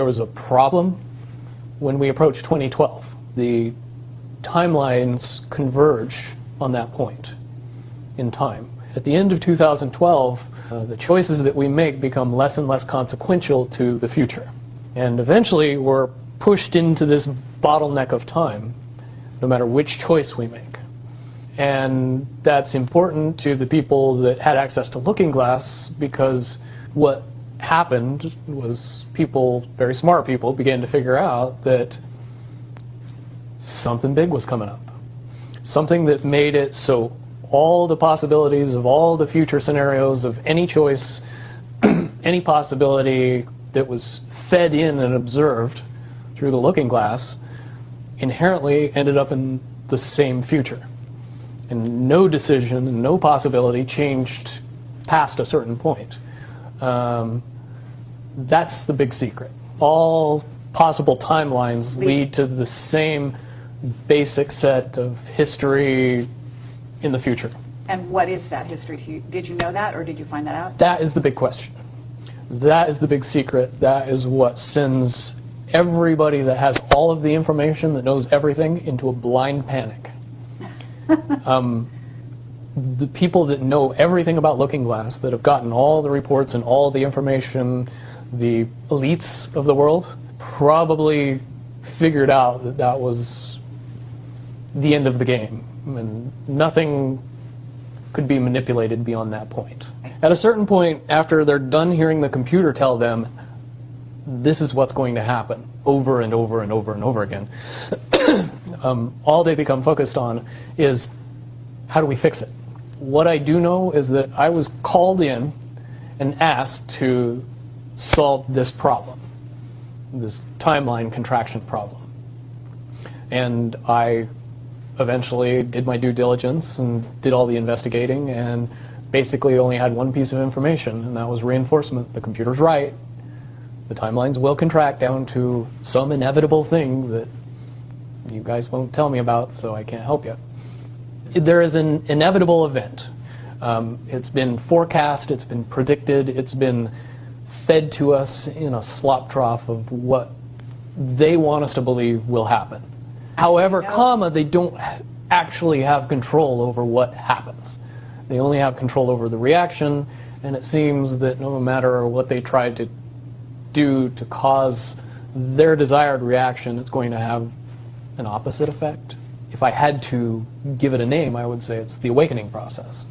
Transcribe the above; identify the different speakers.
Speaker 1: There was a problem when we approached 2012. The timelines converge on that point in time. At the end of 2012, the choices that we make become less and less consequential to the future. And eventually we're pushed into this bottleneck of time, no matter which choice we make. And that's important to the people that had access to Looking Glass, because what happened was people, very smart people, began to figure out that something big was coming up. Something that made it so all the possibilities of all the future scenarios of any choice, any possibility that was fed in and observed through the Looking Glass inherently ended up in the same future. And no decision, no possibility changed past a certain point. That's the big secret. All possible timelines lead to the same basic set of history in the future.
Speaker 2: And what is that history to you? Did you know that, or did you find that out?
Speaker 1: That is the big question. That is the big secret. That is what sends everybody that has all of the information, that knows everything, into a blind panic. The people that know everything about Looking Glass, that have gotten all the reports and all the information, the elites of the world, probably figured out that that was the end of the game, and nothing could be manipulated beyond that point. At a certain point, after they're done hearing the computer tell them this is what's going to happen over and over and over and over again, all they become focused on is, how do we fix it? What I do know is that I was called in and asked to solve this problem, this timeline contraction problem. And I eventually did my due diligence and did all the investigating, and basically only had one piece of information, and that was reinforcement. The computer's right. The timelines will contract down to some inevitable thing that you guys won't tell me about, so I can't help you. There is an inevitable event. It's been forecast, it's been predicted, it's been fed to us in a slop trough of what they want us to believe will happen. However, they don't actually have control over what happens. They only have control over the reaction, and it seems that no matter what they try to do to cause their desired reaction, it's going to have an opposite effect. If I had to give it a name, I would say it's the awakening process.